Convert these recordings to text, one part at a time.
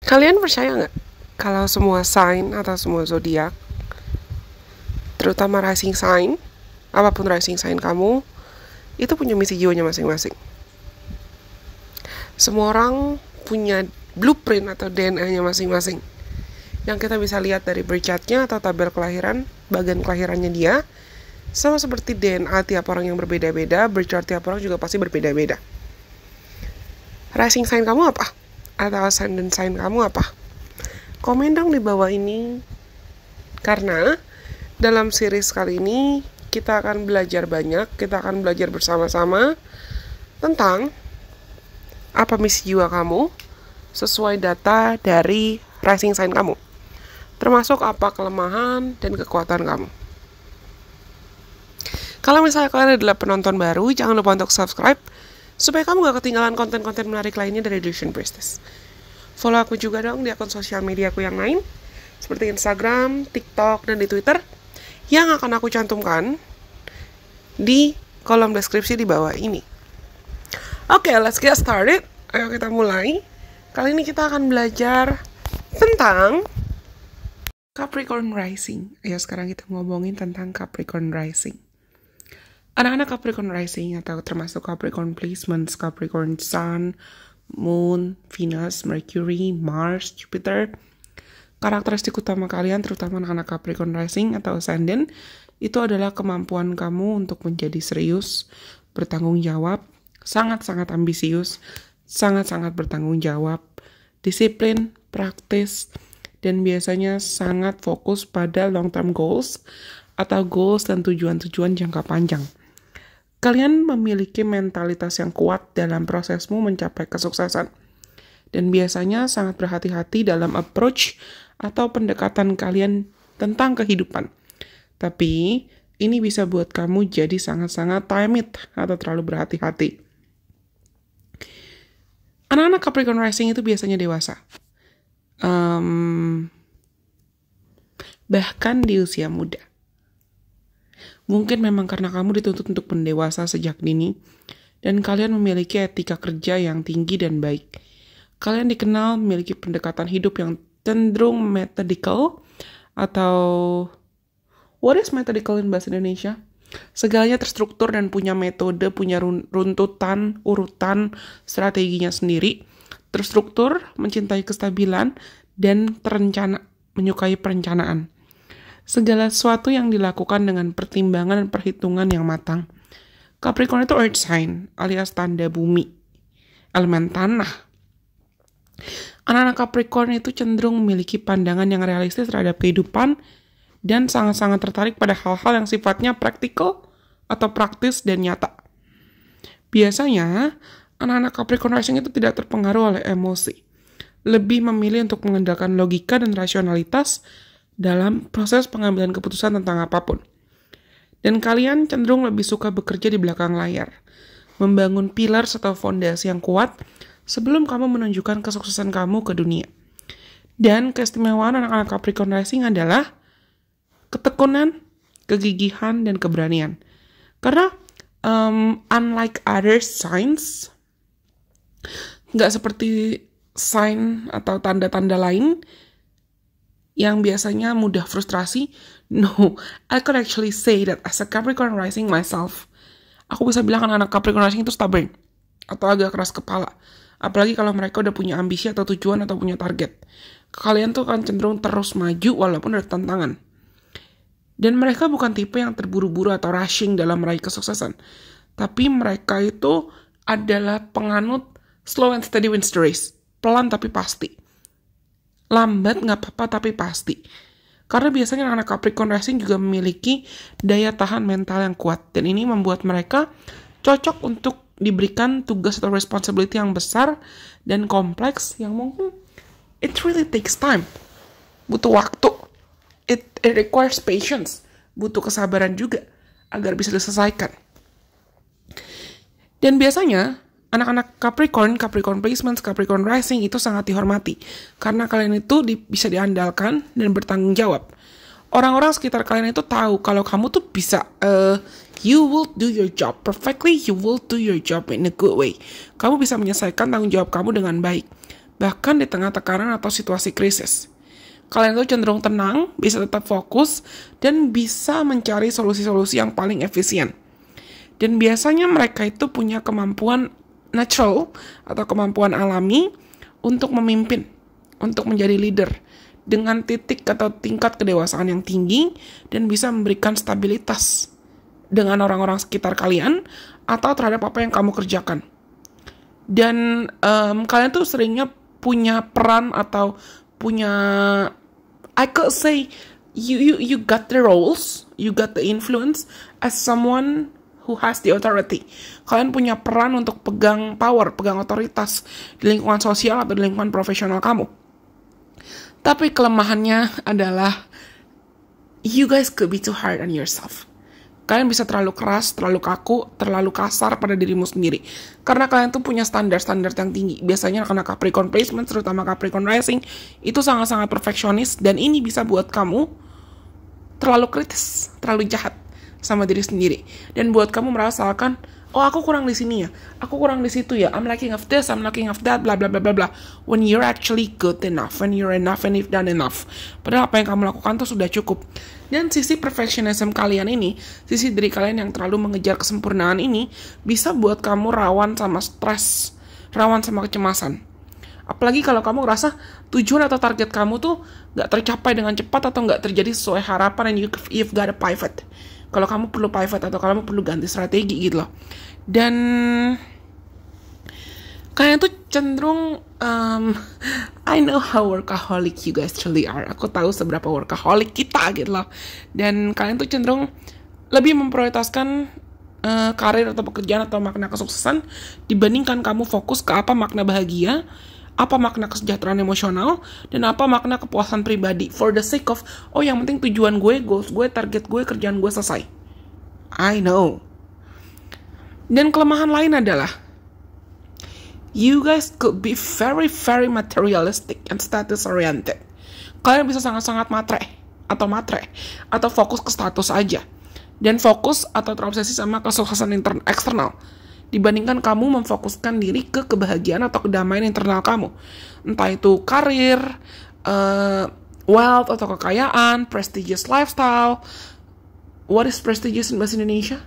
Kalian percaya nggak kalau semua sign atau semua zodiak, terutama rising sign, apapun rising sign kamu, itu punya misi jiwanya masing-masing. Semua orang punya blueprint atau DNA-nya masing-masing, yang kita bisa lihat dari birth chart-nya atau tabel kelahiran, bagian kelahirannya dia. Sama seperti DNA tiap orang yang berbeda-beda, birth chart tiap orang juga pasti berbeda-beda. Rising sign kamu apa? Atau ascendant sign kamu apa? Komen dong di bawah ini. Karena dalam series kali ini kita akan belajar banyak, kita akan belajar bersama-sama tentang apa misi jiwa kamu sesuai data dari rising sign kamu. Termasuk apa kelemahan dan kekuatan kamu. Kalau misalnya kalian adalah penonton baru, jangan lupa untuk subscribe supaya kamu gak ketinggalan konten-konten menarik lainnya dari Illusion Priestess. Follow aku juga dong di akun sosial media aku yang lain, seperti Instagram, TikTok, dan di Twitter, yang akan aku cantumkan di kolom deskripsi di bawah ini. Oke, let's get started. Ayo kita mulai. Kali ini kita akan belajar tentang Capricorn Rising. Ayo sekarang kita ngomongin tentang Capricorn Rising. Anak-anak Capricorn Rising atau termasuk Capricorn Placements, Capricorn Sun, Moon, Venus, Mercury, Mars, Jupiter. Karakteristik utama kalian, terutama anak-anak Capricorn Rising atau Ascendant, itu adalah kemampuan kamu untuk menjadi serius, bertanggung jawab, sangat-sangat ambisius, sangat-sangat bertanggung jawab, disiplin, praktis, dan biasanya sangat fokus pada long-term goals atau goals dan tujuan-tujuan jangka panjang. Kalian memiliki mentalitas yang kuat dalam prosesmu mencapai kesuksesan. Dan biasanya sangat berhati-hati dalam approach atau pendekatan kalian tentang kehidupan. Tapi, ini bisa buat kamu jadi sangat-sangat timid atau terlalu berhati-hati. Anak-anak Capricorn Rising itu biasanya dewasa. Bahkan di usia muda. Mungkin memang karena kamu dituntut untuk mendewasa sejak dini, dan kalian memiliki etika kerja yang tinggi dan baik. Kalian dikenal memiliki pendekatan hidup yang cenderung methodical, atau what is methodical in bahasa Indonesia? Segalanya terstruktur dan punya metode, punya runtutan, urutan, strateginya sendiri. Terstruktur, mencintai kestabilan, dan terencana, menyukai perencanaan. Segala sesuatu yang dilakukan dengan pertimbangan dan perhitungan yang matang. Capricorn itu earth sign, alias tanda bumi, elemen tanah. Anak-anak Capricorn itu cenderung memiliki pandangan yang realistis terhadap kehidupan dan sangat-sangat tertarik pada hal-hal yang sifatnya praktikal atau praktis dan nyata. Biasanya, anak-anak Capricorn Rising itu tidak terpengaruh oleh emosi. Lebih memilih untuk mengandalkan logika dan rasionalitas dalam proses pengambilan keputusan tentang apapun. Dan kalian cenderung lebih suka bekerja di belakang layar, membangun pilar atau fondasi yang kuat sebelum kamu menunjukkan kesuksesan kamu ke dunia. Dan keistimewaan anak-anak Capricorn Rising adalah ketekunan, kegigihan, dan keberanian. Karena unlike other signs, nggak seperti sign atau tanda-tanda lain yang biasanya mudah frustrasi. No, I could actually say that as a Capricorn Rising myself, aku bisa bilang anak Capricorn Rising itu stubborn atau agak keras kepala. Apalagi kalau mereka udah punya ambisi atau tujuan atau punya target. Kalian tuh akan cenderung terus maju walaupun ada tantangan. Dan mereka bukan tipe yang terburu-buru atau rushing dalam meraih kesuksesan. Tapi mereka itu adalah penganut slow and steady wins the race. Pelan tapi pasti. Lambat nggak apa-apa tapi pasti. Karena biasanya anak Capricorn Rising juga memiliki daya tahan mental yang kuat. Dan ini membuat mereka cocok untuk diberikan tugas atau responsibility yang besar dan kompleks yang mungkin it really takes time. Butuh waktu. It requires patience. Butuh kesabaran juga agar bisa diselesaikan. Dan biasanya anak-anak Capricorn Placements, Capricorn Rising itu sangat dihormati. Karena kalian itu bisa diandalkan dan bertanggung jawab. Orang-orang sekitar kalian itu tahu kalau kamu tuh bisa, you will do your job perfectly, you will do your job in a good way. Kamu bisa menyelesaikan tanggung jawab kamu dengan baik. bahkan di tengah tekanan atau situasi krisis. Kalian itu cenderung tenang, bisa tetap fokus, dan bisa mencari solusi-solusi yang paling efisien. Dan biasanya mereka itu punya kemampuan natural atau kemampuan alami untuk memimpin, untuk menjadi leader, dengan titik atau tingkat kedewasaan yang tinggi, dan bisa memberikan stabilitas dengan orang-orang sekitar kalian, atau terhadap apa yang kamu kerjakan. Dan kalian tuh seringnya punya peran atau punya, I could say you got the roles, you got the influence as someone who has the authority. Kalian punya peran untuk pegang power, pegang otoritas di lingkungan sosial atau di lingkungan profesional kamu. Tapi kelemahannya adalah you guys could be too hard on yourself. Kalian bisa terlalu keras, terlalu kaku, terlalu kasar pada dirimu sendiri. Karena kalian tuh punya standar-standar yang tinggi. Biasanya karena Capricorn placement, terutama Capricorn rising, itu sangat-sangat perfeksionis. Dan ini bisa buat kamu terlalu kritis, terlalu jahat sama diri sendiri. Dan buat kamu merasakan, oh aku kurang di sini ya, aku kurang di situ ya, I'm lacking of this, I'm lacking of that, bla bla bla bla bla. When you're actually good enough, when you're enough and you've done enough. Padahal apa yang kamu lakukan tuh sudah cukup. Dan sisi perfectionism kalian ini, sisi diri kalian yang terlalu mengejar kesempurnaan ini, bisa buat kamu rawan sama stres, rawan sama kecemasan. Apalagi kalau kamu ngerasa tujuan atau target kamu tuh gak tercapai dengan cepat atau gak terjadi sesuai harapan, and you've got a pivot. Kalau kamu perlu pivot atau kamu perlu ganti strategi gitu loh. Dan kalian tuh cenderung, I know how workaholic you guys truly are. Aku tahu seberapa workaholic kita gitu loh. Dan kalian tuh cenderung lebih memprioritaskan karir atau pekerjaan atau makna kesuksesan dibandingkan kamu fokus ke apa makna bahagia, apa makna kesejahteraan emosional, dan apa makna kepuasan pribadi. For the sake of, oh yang penting tujuan gue, goals gue, target gue, kerjaan gue selesai. I know. Dan kelemahan lain adalah, you guys could be very, very materialistic and status oriented. Kalian bisa sangat-sangat matre, atau fokus ke status aja. Dan fokus atau terobsesi sama kesuksesan eksternal, dibandingkan kamu memfokuskan diri ke kebahagiaan atau kedamaian internal kamu. Entah itu karir, wealth atau kekayaan, prestigious lifestyle. What is prestigious in bahasa Indonesia?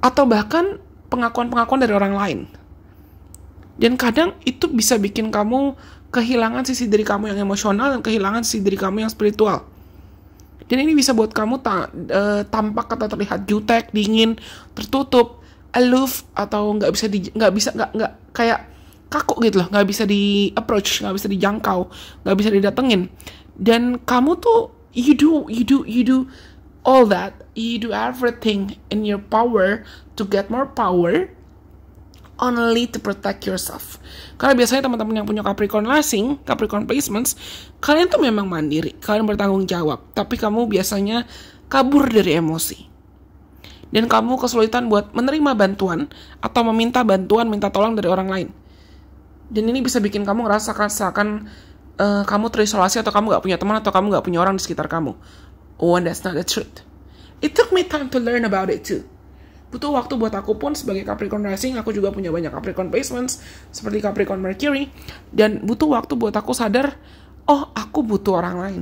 Atau bahkan pengakuan-pengakuan dari orang lain. Dan kadang itu bisa bikin kamu kehilangan sisi diri kamu yang emosional dan kehilangan sisi diri kamu yang spiritual. Dan ini bisa buat kamu tampak atau terlihat jutek, dingin, tertutup, aloof, atau nggak kayak kaku gitu loh, nggak bisa di approach, nggak bisa dijangkau, nggak bisa didatengin. Dan kamu tuh you do all that, you do everything in your power to get more power, only to protect yourself. Karena biasanya teman-teman yang punya Capricorn rising, Capricorn placements, kalian tuh memang mandiri, kalian bertanggung jawab, tapi kamu biasanya kabur dari emosi. Dan kamu kesulitan buat menerima bantuan atau meminta bantuan, minta tolong dari orang lain. Dan ini bisa bikin kamu ngerasakan seakan kamu terisolasi, atau kamu gak punya teman, atau kamu gak punya orang di sekitar kamu. Oh, and that's not the truth. It took me time to learn about it too. Butuh waktu buat aku pun sebagai Capricorn rising, aku juga punya banyak Capricorn placements seperti Capricorn Mercury, dan butuh waktu buat aku sadar, oh aku butuh orang lain.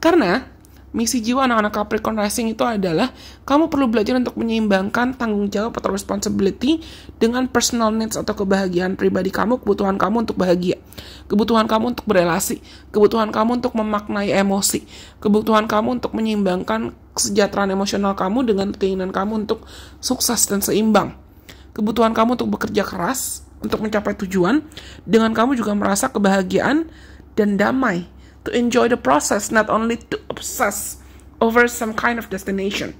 Karena misi jiwa anak-anak Capricorn rising itu adalah kamu perlu belajar untuk menyeimbangkan tanggung jawab atau responsibility dengan personal needs atau kebahagiaan pribadi kamu, kebutuhan kamu untuk bahagia, kebutuhan kamu untuk berelasi, kebutuhan kamu untuk memaknai emosi, kebutuhan kamu untuk menyeimbangkan kesejahteraan emosional kamu dengan keinginan kamu untuk sukses dan seimbang, kebutuhan kamu untuk bekerja keras untuk mencapai tujuan, dengan kamu juga merasa kebahagiaan dan damai, to enjoy the process, not only to obsess over some kind of destination.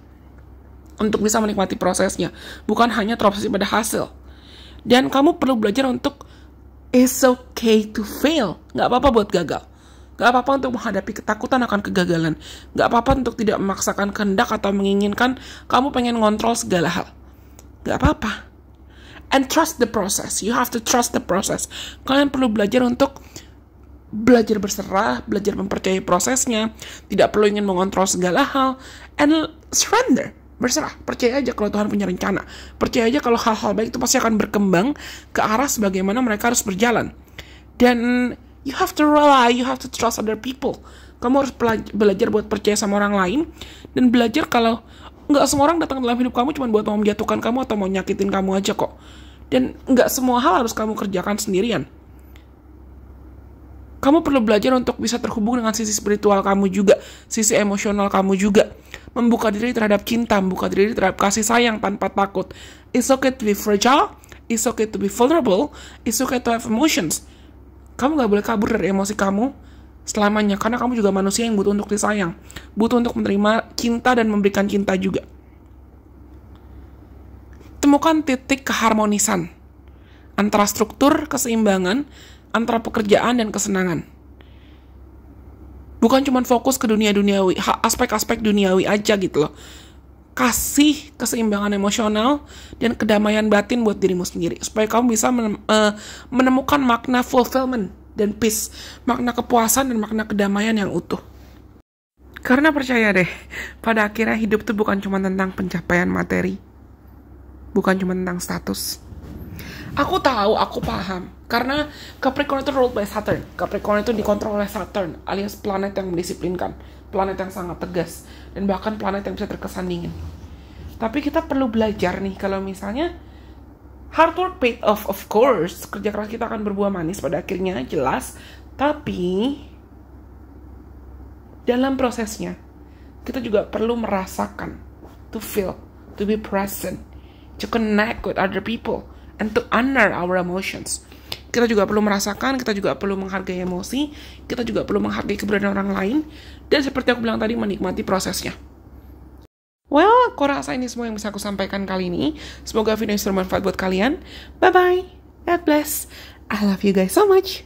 Untuk bisa menikmati prosesnya, bukan hanya terobsesi pada hasil. Dan kamu perlu belajar untuk it's okay to fail. Gak apa-apa buat gagal. Gak apa-apa untuk menghadapi ketakutan akan kegagalan. Gak apa-apa untuk tidak memaksakan kehendak atau menginginkan kamu pengen ngontrol segala hal. Gak apa-apa. And trust the process. You have to trust the process. Kalian perlu belajar untuk belajar berserah, belajar mempercayai prosesnya, tidak perlu ingin mengontrol segala hal, and surrender. Berserah, percaya aja kalau Tuhan punya rencana. Percaya aja kalau hal-hal baik itu pasti akan berkembang ke arah sebagaimana mereka harus berjalan. Dan you have to rely, you have to trust other people. Kamu harus belajar buat percaya sama orang lain. Dan belajar kalau nggak semua orang datang dalam hidup kamu cuma buat mau menjatuhkan kamu atau mau nyakitin kamu aja kok. Dan nggak semua hal harus kamu kerjakan sendirian. Kamu perlu belajar untuk bisa terhubung dengan sisi spiritual kamu juga, sisi emosional kamu juga. Membuka diri terhadap cinta, membuka diri terhadap kasih sayang tanpa takut. It's okay to be fragile, it's okay to be vulnerable, it's okay to have emotions. Kamu gak boleh kabur dari emosi kamu selamanya, karena kamu juga manusia yang butuh untuk disayang, butuh untuk menerima cinta dan memberikan cinta juga. Temukan titik keharmonisan antara struktur, keseimbangan, antara pekerjaan dan kesenangan. Bukan cuma fokus ke dunia-duniawi, aspek-aspek duniawi aja gitu loh. Kasih keseimbangan emosional dan kedamaian batin buat dirimu sendiri. Supaya kamu bisa menemukan makna fulfillment dan peace. Makna kepuasan dan makna kedamaian yang utuh. Karena percaya deh, pada akhirnya hidup tuh bukan cuma tentang pencapaian materi. Bukan cuma tentang status. Aku tahu, aku paham. Karena Capricorn itu ruled by Saturn. Capricorn itu dikontrol oleh Saturn, alias planet yang mendisiplinkan. Planet yang sangat tegas. Dan bahkan planet yang bisa terkesan dingin. Tapi kita perlu belajar nih, kalau misalnya hard work paid off, of course. Kerja keras kita akan berbuah manis pada akhirnya, jelas. Tapi dalam prosesnya, kita juga perlu merasakan, to feel, to be present, to connect with other people, and to honor our emotions. Kita juga perlu merasakan, kita juga perlu menghargai emosi, kita juga perlu menghargai keberadaan orang lain, dan seperti aku bilang tadi, menikmati prosesnya. Well, aku rasa ini semua yang bisa aku sampaikan kali ini. Semoga video ini bermanfaat buat kalian. Bye-bye. God bless. I love you guys so much.